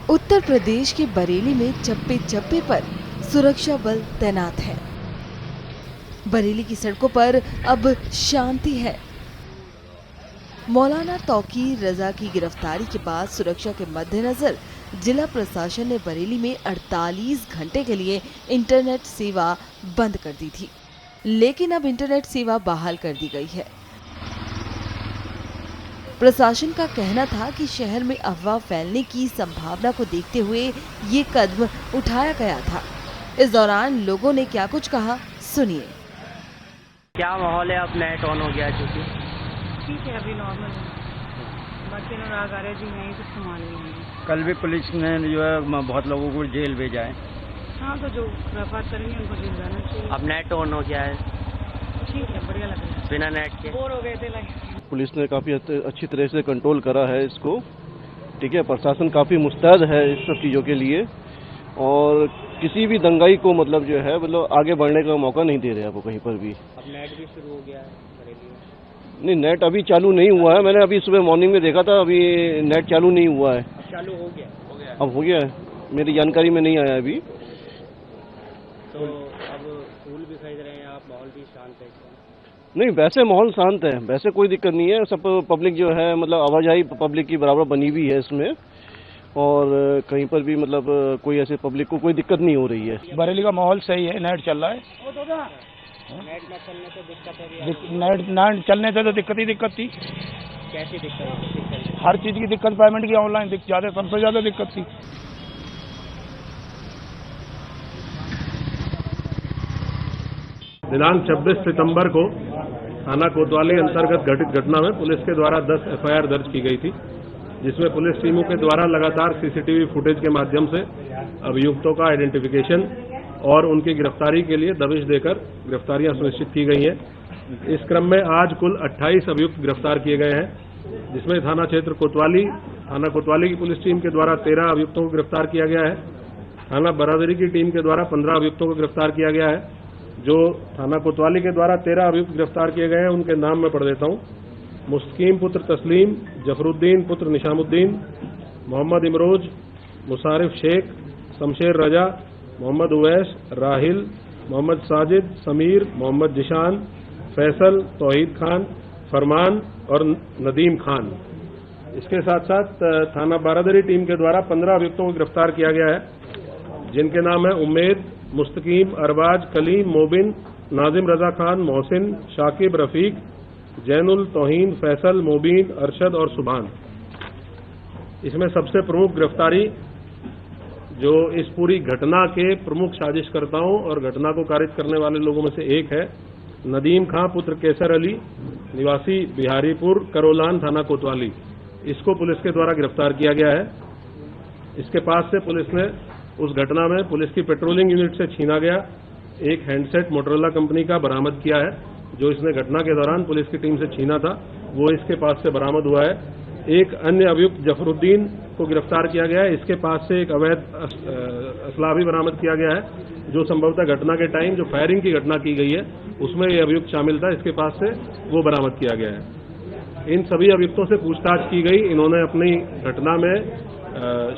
उत्तर प्रदेश के बरेली में चप्पे चप्पे पर सुरक्षा बल तैनात है। बरेली की सड़कों पर अब शांति है। मौलाना तौकीर रजा की गिरफ्तारी के बाद सुरक्षा के मद्देनजर जिला प्रशासन ने बरेली में 48 घंटे के लिए इंटरनेट सेवा बंद कर दी थी, लेकिन अब इंटरनेट सेवा बहाल कर दी गई है। प्रशासन का कहना था कि शहर में अफवाह फैलने की संभावना को देखते हुए ये कदम उठाया गया था। इस दौरान लोगों ने क्या कुछ कहा, सुनिए। क्या माहौल है? अब नेट ऑन हो गया क्योंकि ठीक है, अभी नॉर्मल है। बाकी अनुराग आर्य जी हैं तो संभाल लेंगे। कल भी पुलिस ने जो है बहुत लोगों को जेल भेजा है। हाँ, तो जो खुराफात करेंगे उनको जेल जाना चाहिए। अब नेट ऑन हो गया है, ठीक है, बढ़िया लग रहा है। बिना नेट के बोर हो गए थे लाइक। पुलिस ने काफ़ी अच्छी तरह से कंट्रोल करा है इसको। ठीक है, प्रशासन काफ़ी मुस्तैद है इस सब चीज़ों के लिए और किसी भी दंगाई को मतलब जो है आगे बढ़ने का मौका नहीं दे रहे हैं वो कहीं पर भी। अब नेट भी शुरू हो गया है बरेली में? नहीं, नेट अभी चालू नहीं हुआ है। मैंने अभी सुबह मॉर्निंग में देखा था, अभी नेट चालू नहीं हुआ है। अब चालू हो गया? अब हो गया है, मेरी जानकारी में नहीं आया अभी। तो अब फूल भी खरीद रहे हैं आप, माहौल भी शांत है? नहीं, वैसे माहौल शांत है, वैसे कोई दिक्कत नहीं है। सब पब्लिक जो है आवाजाही पब्लिक की बराबर बनी हुई है इसमें और कहीं पर भी कोई ऐसे पब्लिक को कोई दिक्कत नहीं हो रही है। बरेली का माहौल सही है, नेट चल रहा है। नेट न चलने से दिक्कत है? नेट ना चलने से तो दिक्कत ही दिक्कत थी। कैसी दिक्कत? हर चीज की दिक्कत, पेमेंट की ऑनलाइन ज्यादा, सबसे ज्यादा दिक्कत थी। दिनांक 26 सितंबर को थाना कोतवाली अंतर्गत घटित घटना में पुलिस के द्वारा 10 एफआईआर दर्ज की गई थी, जिसमें पुलिस टीमों के द्वारा लगातार सीसीटीवी फुटेज के माध्यम से अभियुक्तों का आइडेंटिफिकेशन और उनकी गिरफ्तारी के लिए दबिश देकर गिरफ्तारियां सुनिश्चित की गई हैं। इस क्रम में आज कुल 28 अभियुक्त गिरफ्तार किए गए हैं, जिसमें थाना कोतवाली की पुलिस टीम के द्वारा 13 अभियुक्तों को गिरफ्तार किया गया है। थाना बरादरी की टीम के द्वारा 15 अभियुक्तों को गिरफ्तार किया गया है। जो थाना कोतवाली के द्वारा 13 अभियुक्त गिरफ्तार किए गए हैं उनके नाम मैं पढ़ देता हूं। मुस्तकीम पुत्र तस्लीम, जफरुद्दीन पुत्र निशामुद्दीन, मोहम्मद इमरोज, मुसारिफ शेख, शमशेर रजा, मोहम्मद उवैस, राहिल, मोहम्मद साजिद, समीर, मोहम्मद जिशान, फैसल, तौहीद खान, फरमान और नदीम खान। इसके साथ साथ थाना बारादरी टीम के द्वारा 15 अभियुक्तों को गिरफ्तार किया गया है, जिनके नाम है उम्मेद, मुस्तकीम, अरबाज, कलीम, मोबिन, नाजिम रजा खान, मोहसिन, शाकिब, रफीक, जैनुल, तौहीन, फैसल, मोबीन, अरशद और सुभान। इसमें सबसे प्रमुख गिरफ्तारी जो इस पूरी घटना के प्रमुख साजिशकर्ताओं और घटना को कारित करने वाले लोगों में से एक है नदीम खां पुत्र केसर अली, निवासी बिहारीपुर, करोलान, थाना कोतवाली। इसको पुलिस के द्वारा गिरफ्तार किया गया है। इसके पास से पुलिस ने उस घटना में पुलिस की पेट्रोलिंग यूनिट से छीना गया एक हैंडसेट मोटरोला कंपनी का बरामद किया है, जो इसने घटना के दौरान पुलिस की टीम से छीना था, वो इसके पास से बरामद हुआ है। एक अन्य अभियुक्त जफरुद्दीन को गिरफ्तार किया गया है। इसके पास से एक अवैध असला भी बरामद किया गया है, जो संभवतः घटना के टाइम जो फायरिंग की घटना की गई है उसमें ये अभियुक्त शामिल था। इसके पास से वो बरामद किया गया है। इन सभी अभियुक्तों से पूछताछ की गई। इन्होंने अपनी घटना में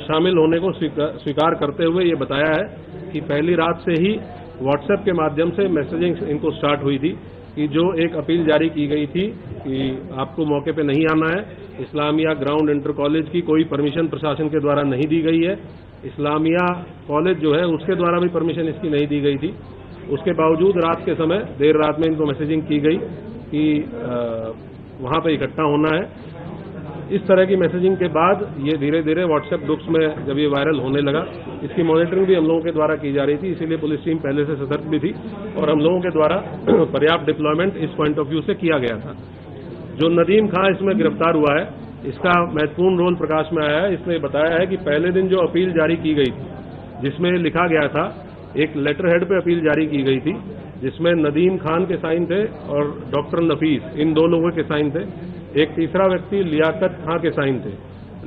शामिल होने को स्वीकार करते हुए ये बताया है कि पहली रात से ही व्हाट्सएप के माध्यम से मैसेजिंग इनको स्टार्ट हुई थी कि जो एक अपील जारी की गई थी कि आपको मौके पे नहीं आना है। इस्लामिया ग्राउंड इंटर कॉलेज की कोई परमिशन प्रशासन के द्वारा नहीं दी गई है। इस्लामिया कॉलेज जो है उसके द्वारा भी परमिशन इसकी नहीं दी गई थी। उसके बावजूद रात के समय देर रात में इनको मैसेजिंग की गई कि वहाँ पर इकट्ठा होना है। इस तरह की मैसेजिंग के बाद ये धीरे धीरे व्हाट्सएप ग्रुप्स में जब ये वायरल होने लगा, इसकी मॉनिटरिंग भी हम लोगों के द्वारा की जा रही थी। इसीलिए पुलिस टीम पहले से सतर्क भी थी और हम लोगों के द्वारा पर्याप्त डिप्लॉयमेंट इस पॉइंट ऑफ व्यू से किया गया था। जो नदीम खां इसमें गिरफ्तार हुआ है, इसका महत्वपूर्ण रोल प्रकाश में आया है। इसने बताया है कि पहले दिन जो अपील जारी की गई थी, जिसमें लिखा गया था, एक लेटर हेड पे अपील जारी की गई थी, जिसमें नदीम खान के साइन थे और डॉक्टर नफीस, इन 2 लोगों के साइन थे। एक तीसरा व्यक्ति लियाकत खां के साइन थे।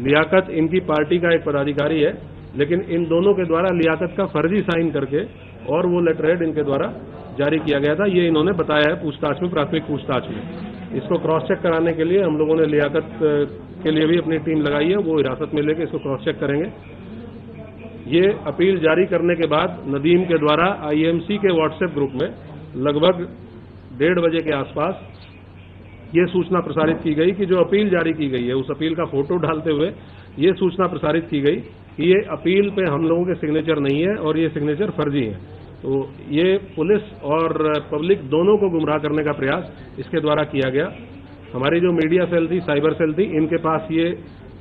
लियाकत इनकी पार्टी का एक पदाधिकारी है, लेकिन इन दोनों के द्वारा लियाकत का फर्जी साइन करके और वो लेटर हेड इनके द्वारा जारी किया गया था। ये इन्होंने बताया है पूछताछ में, प्राथमिक पूछताछ में। इसको क्रॉस चेक कराने के लिए हम लोगों ने लियाकत के लिए भी अपनी टीम लगाई है, वो हिरासत में लेकर इसको क्रॉस चेक करेंगे ये अपील जारी करने के बाद नदीम के द्वारा आईएमसी के व्हाट्सएप ग्रुप में लगभग 1:30 बजे के आसपास ये सूचना प्रसारित की गई कि जो अपील जारी की गई है उस अपील का फोटो डालते हुए ये सूचना प्रसारित की गई कि ये अपील पे हम लोगों के सिग्नेचर नहीं है और ये सिग्नेचर फर्जी है। तो ये पुलिस और पब्लिक दोनों को गुमराह करने का प्रयास इसके द्वारा किया गया। हमारी जो मीडिया सेल थी, साइबर सेल थी, इनके पास ये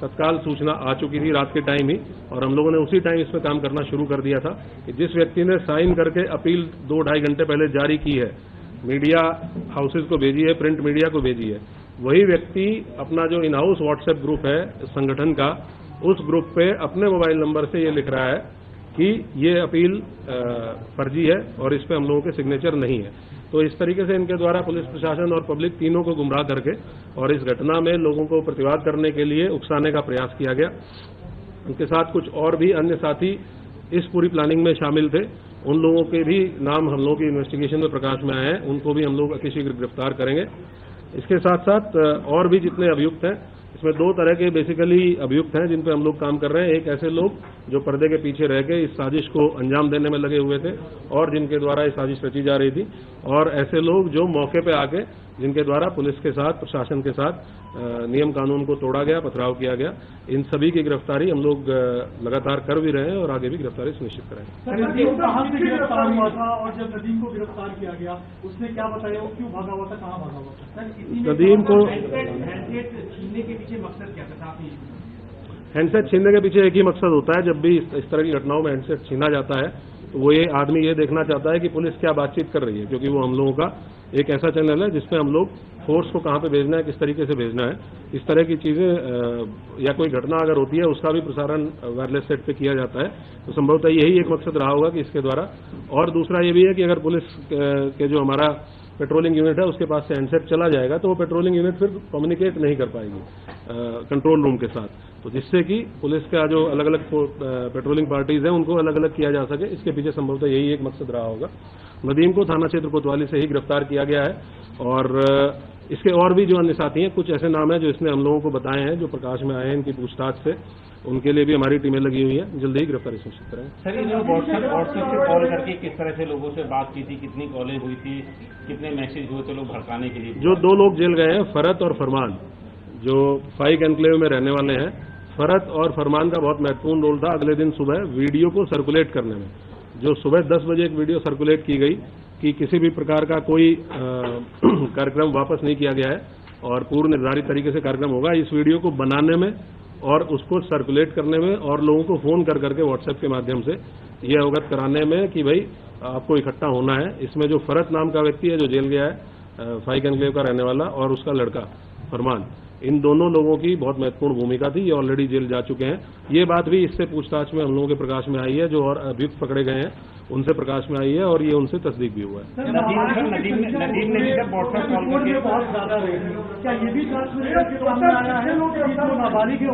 तत्काल सूचना आ चुकी थी रात के टाइम ही, और हम लोगों ने उसी टाइम इस पर काम करना शुरू कर दिया था कि जिस व्यक्ति ने साइन करके अपील 2-2.5 घंटे पहले जारी की है, मीडिया हाउसेज को भेजी है, प्रिंट मीडिया को भेजी है, वही व्यक्ति अपना जो इन हाउस व्हाट्सएप ग्रुप है संगठन का, उस ग्रुप पे अपने मोबाइल नंबर से ये लिख रहा है कि ये अपील फर्जी है और इस पे हम लोगों के सिग्नेचर नहीं है। तो इस तरीके से इनके द्वारा पुलिस प्रशासन और पब्लिक तीनों को गुमराह करके और इस घटना में लोगों को प्रतिवाद करने के लिए उकसाने का प्रयास किया गया। उनके साथ कुछ और भी अन्य साथी इस पूरी प्लानिंग में शामिल थे, उन लोगों के भी नाम हम लोगों की इन्वेस्टिगेशन में प्रकाश में आए हैं, उनको भी हम लोग अतिशीघ्र गिरफ्तार करेंगे। इसके साथ साथ और भी जितने अभियुक्त हैं, इसमें 2 तरह के बेसिकली अभियुक्त हैं जिन पे हम लोग काम कर रहे हैं। एक ऐसे लोग जो पर्दे के पीछे रह के इस साजिश को अंजाम देने में लगे हुए थे और जिनके द्वारा ये साजिश रची जा रही थी, और ऐसे लोग जो मौके पे आके जिनके द्वारा पुलिस के साथ, प्रशासन के साथ नियम कानून को तोड़ा गया, पथराव किया गया। इन सभी की गिरफ्तारी हम लोग लगातार कर भी रहे हैं और आगे भी गिरफ्तारी सुनिश्चित करेंगे। नदीम कहाँ से गिरफ्तार हुआ था और जब नदीम को गिरफ्तार किया गया उसने क्या बताया, वो क्यों भागा हुआ था, कहाँ भागा हुआ था? नदीम को हैंडसेट छीनने के पीछे मकसद क्या था? हैंडसेट छीनने के पीछे एक ही मकसद होता है, जब भी इस तरह की घटनाओं में हैंडसेट छीना जाता है तो वो ये आदमी ये देखना चाहता है कि पुलिस क्या बातचीत कर रही है, क्योंकि वो हम लोगों का एक ऐसा चैनल है जिसमें हम लोग फोर्स को कहाँ पे भेजना है, किस तरीके से भेजना है, इस तरह की चीजें या कोई घटना अगर होती है उसका भी प्रसारण वायरलेस सेट पे किया जाता है। तो संभवतः यही एक मकसद रहा होगा कि इसके द्वारा। और दूसरा ये भी है कि अगर पुलिस के जो हमारा पेट्रोलिंग यूनिट है उसके पास से हैंडसेट चला जाएगा तो वो पेट्रोलिंग यूनिट फिर कम्युनिकेट नहीं कर पाएगी कंट्रोल रूम के साथ, तो जिससे कि पुलिस का जो अलग अलग पेट्रोलिंग पार्टीज हैं उनको अलग अलग किया जा सके। इसके पीछे संभवतः यही एक मकसद रहा होगा। नदीम को थाना क्षेत्र कोतवाली से ही गिरफ्तार किया गया है और इसके और भी जो अन्य साथी हैं, कुछ ऐसे नाम हैं जो इसने हम लोगों को बताए हैं, जो प्रकाश में आए हैं इनकी पूछताछ से, उनके लिए भी हमारी टीमें लगी हुई हैं। जल्दी ही गिरफ्तारी सुनिश्चित करेंगे। सर, ये व्हाट्सएप से कॉल करके किस तरह से लोगों से बात की थी, कितनी कॉलें हुई थी, कितने मैसेज हुए थे लोग भड़काने के लिए? जो 2 लोग जेल गए हैं, फरत और फरमान, जो फाइक एनक्लेव में रहने वाले हैं, फरत और फरमान का बहुत महत्वपूर्ण रोल था अगले दिन सुबह वीडियो को सर्कुलेट करने में। जो सुबह 10 बजे एक वीडियो सर्कुलेट की गई कि किसी भी प्रकार का कोई कार्यक्रम वापस नहीं किया गया है और पूर्व निर्धारित तरीके से कार्यक्रम होगा, इस वीडियो को बनाने में और उसको सर्कुलेट करने में और लोगों को फोन कर करके व्हाट्सएप के माध्यम से ये अवगत कराने में कि भाई आपको इकट्ठा होना है। इसमें जो फरत नाम का व्यक्ति है जो जेल गया है, फाइक एनक्लेव का रहने वाला, और उसका लड़का फरमान, इन दोनों लोगों की बहुत महत्वपूर्ण भूमिका थी। ये ऑलरेडी जेल जा चुके हैं। ये बात भी इससे पूछताछ में हम लोगों के प्रकाश में आई है, जो और अभियुक्त पकड़े गए हैं उनसे प्रकाश में आई है और ये उनसे तस्दीक भी हुआ है। नदीम ने जब व्हाट्सएप कॉल करके बहुत ज्यादा रहे, क्या ये भी सामने आया है नाबालिग किया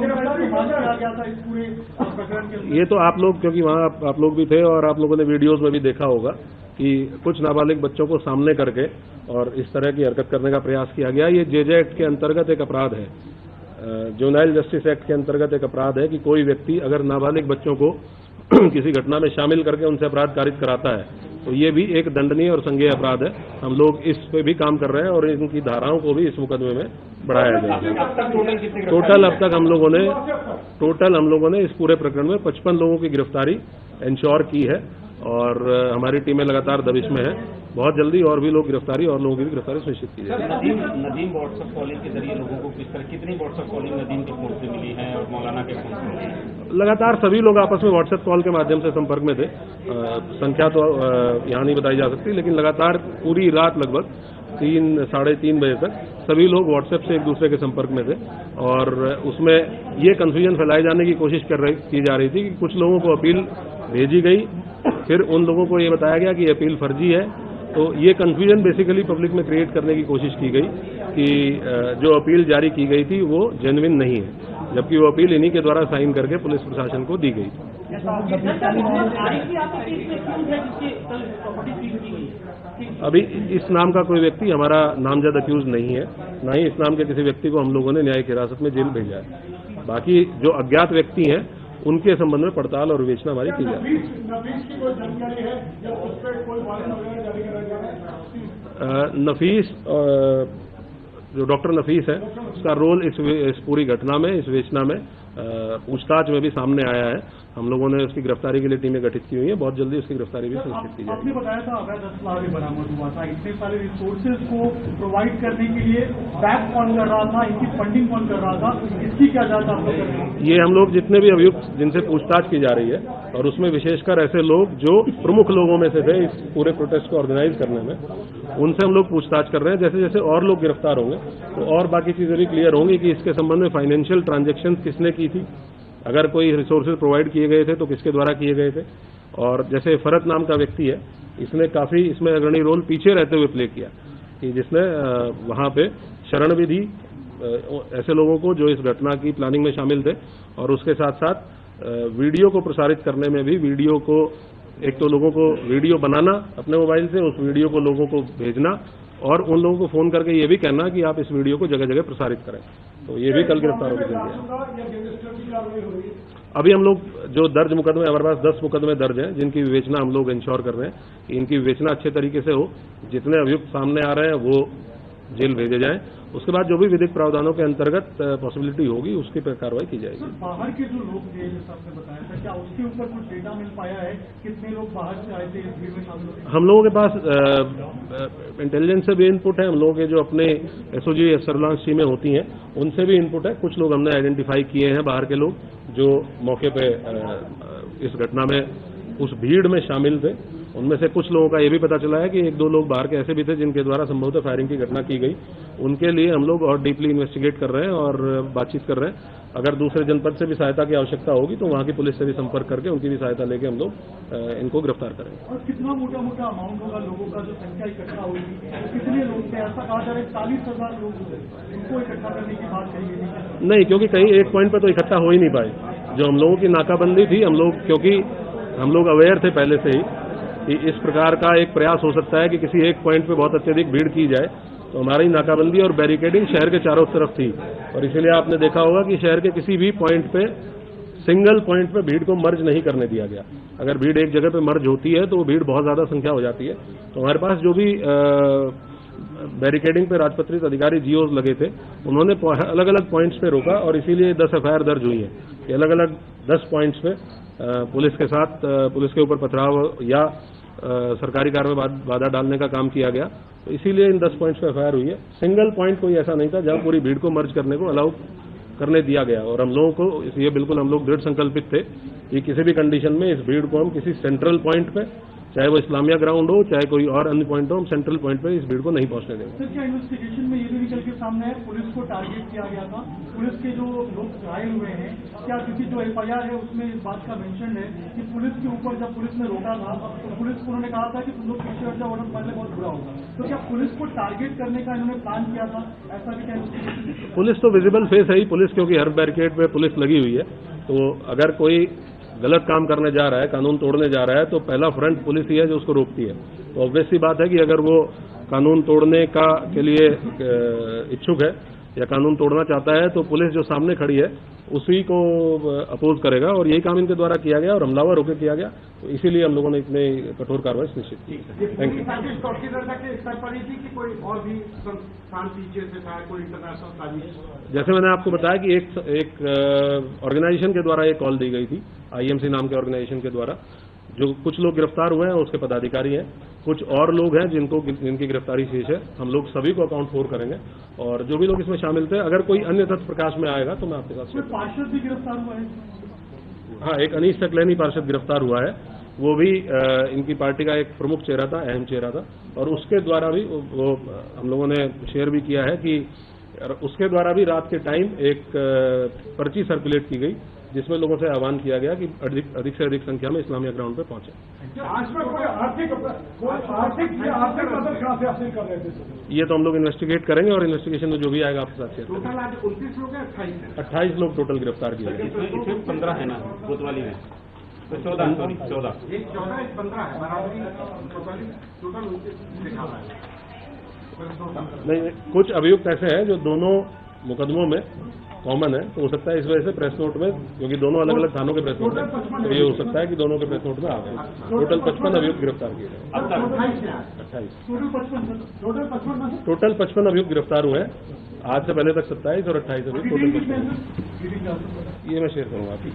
गया था इस पूरे प्रकरण के? ये तो आप लोग, क्योंकि वहाँ आप लोग भी थे और आप लोगों ने वीडियोज में भी देखा होगा कि कुछ नाबालिग बच्चों को सामने करके और इस तरह की हरकत करने का प्रयास किया गया। ये जेजे एक्ट के अंतर्गत एक अपराध है, जुवेनाइल जस्टिस एक्ट के अंतर्गत एक अपराध है कि कोई व्यक्ति अगर नाबालिग बच्चों को किसी घटना में शामिल करके उनसे अपराध कारित कराता है तो ये भी एक दंडनीय और संज्ञेय अपराध है। हम लोग इस पे भी काम कर रहे हैं और इनकी धाराओं को भी इस मुकदमे में बढ़ाया जाएगा। टोटल अब तक हम लोगों ने इस पूरे प्रकरण में 55 लोगों की गिरफ्तारी इंश्योर की है और हमारी टीमें लगातार दबिश में है। बहुत जल्दी और भी लोग गिरफ्तारी और लोगों की भी गिरफ्तारी सुनिश्चित की जाएगी। नदीम व्हाट्सएप कॉलिंग के जरिए लोगों को किस तरह, कितनी व्हाट्सएप कॉलिंग नदीम के फोन से मिली है और मौलाना के फोन से मिली है? लगातार सभी लोग आपस में व्हाट्सएप कॉल के माध्यम से संपर्क में थे। संख्या तो यहाँ नहीं बताई जा सकती, लेकिन लगातार पूरी रात लगभग 3-3:30 बजे तक सभी लोग व्हाट्सएप से एक दूसरे के संपर्क में थे और उसमें ये कंफ्यूजन फैलाए जाने की कोशिश की जा रही थी कि कुछ लोगों को अपील भेजी गई, फिर उन लोगों को ये बताया गया कि अपील फर्जी है। तो ये कंफ्यूजन बेसिकली पब्लिक में क्रिएट करने की कोशिश की गई कि जो अपील जारी की गई थी वो जेन्युइन नहीं है, जबकि वो अपील इन्हीं के द्वारा साइन करके पुलिस प्रशासन को दी गई। अभी इस नाम का कोई व्यक्ति हमारा नामजद अक्यूज नहीं है, ना ही इस नाम के किसी व्यक्ति को हम लोगों ने न्यायिक हिरासत में जेल भेजा है। बाकी जो अज्ञात व्यक्ति हैं उनके संबंध में पड़ताल और विवेचना हमारी की जाए। नफीस की कोई जानकारी है या उस पर कोई वारंट वगैरह जारी करा जा रहा है? नफीस जो डॉक्टर नफीस है उसका रोल इस पूरी घटना में, इस विवेचना में, पूछताछ में भी सामने आया है। हम लोगों ने उसकी गिरफ्तारी के लिए टीमें गठित की हुई है। बहुत जल्दी उसकी गिरफ्तारी भी सुनिश्चित की जाएगी। आपने बताया था अवैध असला भी बरामद हुआ था, इतने सारे रिसोर्सेज को प्रोवाइड करने के लिए बैक कौन कर रहा था, इनकी फंडिंग कौन कर रहा था, इसकी क्या जांच आप लोग कर रहे हैं? ये हम लोग जितने भी अभियुक्त जिनसे पूछताछ की जा रही है, और उसमें विशेषकर ऐसे लोग जो प्रमुख लोगों में से थे इस पूरे प्रोटेस्ट को ऑर्गेनाइज करने में, उनसे हम लोग पूछताछ कर रहे हैं। जैसे जैसे और लोग गिरफ्तार होंगे तो और बाकी चीजें भी क्लियर होंगी कि इसके संबंध में फाइनेंशियल ट्रांजैक्शन किसने की थी, अगर कोई रिसोर्सेज प्रोवाइड किए गए थे तो किसके द्वारा किए गए थे। और जैसे फरत नाम का व्यक्ति है, इसने काफी इसमें अग्रणी रोल पीछे रहते हुए प्ले किया, कि जिसने वहां पे शरण भी दी ऐसे लोगों को जो इस घटना की प्लानिंग में शामिल थे, और उसके साथ साथ वीडियो को प्रसारित करने में भी, वीडियो को एक तो लोगों को वीडियो बनाना अपने मोबाइल से, उस वीडियो को लोगों को भेजना और उन लोगों को फोन करके ये भी कहना कि आप इस वीडियो को जगह जगह प्रसारित करें। तो ये भी कल गिरफ्तार होकर अभी हम लोग जो दर्ज मुकदमे, हमारे पास 10 मुकदमे दर्ज हैं जिनकी विवेचना हम लोग इंश्योर कर रहे हैं कि इनकी विवेचना अच्छे तरीके से हो। जितने अभियुक्त सामने आ रहे हैं वो जेल भेजे जाएं। उसके बाद जो भी विधिक प्रावधानों के अंतर्गत पॉसिबिलिटी होगी उसकी पर कार्रवाई की जाएगी। बाहर के जो लोग थे, जैसे आपने बताया था, क्या उसके ऊपर कुछ डेटा मिल पाया है? कितने लोग बाहर से आए थे, इस भीड़ में शामिल हुए? हम लोगों के पास इंटेलिजेंस से भी इनपुट है, हम लोगों के जो अपने एसओजी सर्विलांस टीमें होती हैं उनसे भी इनपुट है। कुछ लोग हमने आइडेंटिफाई किए हैं बाहर के लोग जो मौके पे इस घटना में उस भीड़ में शामिल थे। उनमें से कुछ लोगों का ये भी पता चला है कि 1-2 लोग बाहर के ऐसे भी थे जिनके द्वारा संभवतः फायरिंग की घटना की गई। उनके लिए हम लोग और डीपली इन्वेस्टिगेट कर रहे हैं और बातचीत कर रहे हैं। अगर दूसरे जनपद से भी सहायता की आवश्यकता होगी तो वहां की पुलिस से भी संपर्क करके उनकी भी सहायता लेके हम लोग इनको गिरफ्तार करेंगे। और कितना मोटा मोटा अमाउंट होगा लोगों का जो संख्या इकट्ठा होगी? कितने लोग थे? ऐसा कहा जा रहा है 40,000 लोग इनको इकट्ठा करने की बात कही गई। नहीं, क्योंकि कहीं एक पॉइंट पर तो इकट्ठा हो ही नहीं पाए। जो हम लोगों की नाकाबंदी थी, हम लोग क्योंकि हम लोग अवेयर थे पहले से ही कि इस प्रकार का एक प्रयास हो सकता है कि किसी एक पॉइंट पे बहुत अत्यधिक भीड़ की जाए, तो हमारी नाकाबंदी और बैरिकेडिंग शहर के चारों तरफ थी। और इसीलिए आपने देखा होगा कि शहर के किसी भी पॉइंट पे, सिंगल पॉइंट पे भीड़ को मर्ज नहीं करने दिया गया। अगर भीड़ एक जगह पे मर्ज होती है तो वो भीड़ बहुत ज्यादा संख्या हो जाती है। तो हमारे पास जो भी बैरिकेडिंग पे राजपत्रित अधिकारी जीओज लगे थे, उन्होंने अलग अलग पॉइंट्स पे रोका और इसीलिए 10 एफआईआर दर्ज हुई है कि अलग अलग 10 पॉइंट्स पे पुलिस के साथ पुलिस के ऊपर पथराव या सरकारी कार्य में बाधा डालने का काम किया गया। तो इसीलिए इन 10 पॉइंट्स पे एफआईआर हुई है। सिंगल पॉइंट कोई ऐसा नहीं था जहां पूरी भीड़ को मर्ज करने को अलाउ करने दिया गया। और हम लोगों को इसलिए बिल्कुल हम लोग दृढ़ संकल्पित थे कि किसी भी कंडीशन में इस भीड़ को हम किसी सेंट्रल पॉइंट पे, चाहे वो इस्लामिया ग्राउंड हो चाहे कोई और अन्य पॉइंट हो, हम सेंट्रल पॉइंट पे इस भीड़ को नहीं पहुंचने देंगे। सर, क्या इन्वेस्टिगेशन में ये भी निकल के सामने है पुलिस को टारगेट किया गया था? पुलिस के जो लोग घायल हुए हैं, क्या किसी जो एफआईआर है उसमें इस बात का मेंशन है कि पुलिस के ऊपर जब पुलिस ने रोका था तो पुलिस को उन्होंने कहा था कि तुम लोग पीछे हट जाओ वरना पहले बहुत बुरा होगा? तो क्या पुलिस को टारगेट करने का इन्होंने प्लान किया था? ऐसा भी क्या इन्वेस्टिगेशन? पुलिस तो विजिबल फेस है ही पुलिस, क्योंकि हर बैरिकेड पे पुलिस लगी हुई है। तो अगर कोई गलत काम करने जा रहा है, कानून तोड़ने जा रहा है, तो पहला फ्रंट पुलिस ही है जो उसको रोकती है। तो ऑब्वियस सी बात है कि अगर वो कानून तोड़ने के लिए इच्छुक है या कानून तोड़ना चाहता है तो पुलिस जो सामने खड़ी है उसी को अपोज करेगा। और यही काम इनके द्वारा किया गया और हमलावर होकर किया गया। तो इसीलिए हम लोगों ने इतने कठोर कार्रवाई सुनिश्चित की। Thank you. जैसे मैंने आपको बताया कि एक ऑर्गेनाइजेशन के द्वारा एक कॉल दी गई थी, आईएमसी नाम के ऑर्गेनाइजेशन के द्वारा। जो कुछ लोग गिरफ्तार हुए हैं उसके पदाधिकारी हैं, कुछ और लोग हैं जिनकी गिरफ्तारी शेष है। हम लोग सभी को अकाउंट 4 करेंगे और जो भी लोग इसमें शामिल थे, अगर कोई अन्य तथ्य प्रकाश में आएगा तो मैं आपके साथ। पार्षद भी गिरफ्तार हुआ है? हाँ, एक अनीस सकलैनी पार्षद गिरफ्तार हुआ है। वो भी इनकी पार्टी का एक प्रमुख चेहरा था, अहम चेहरा था। और उसके द्वारा भी वो हम लोगों ने शेयर भी किया है कि उसके द्वारा भी रात के टाइम एक पर्ची सर्कुलेट की गई जिसमें लोगों से आह्वान किया गया कि अधिक से अधिक संख्या में इस्लामिया ग्राउंड पे पहुंचे। ये तो हम लोग इन्वेस्टिगेट करेंगे और इन्वेस्टिगेशन में जो भी आएगा आपके साथ शेयर करेंगे। टोटल आज 29 लोग हैं, 28 लोग टोटल गिरफ्तार किए गए। इसमें 15 है ना कोतवाली में, तो 14 सॉरी 14 15 है। नहीं, कुछ अभियुक्त ऐसे हैं जो दोनों मुकदमों में कॉमन है, तो हो सकता है इस वजह से प्रेस नोट में, क्योंकि दोनों अलग अलग थानों के प्रेस नोट हैं, तो ये हो सकता है कि दोनों के प्रेस नोट में आ गए। टोटल 55 अभियुक्त गिरफ्तार किए गए। 28 टोटल 55 अभियुक्त गिरफ्तार हुए हैं। आज से पहले तक 27 और 28 अभियुक्त टोटल 55। ये मैं शेयर करूंगा आपकी।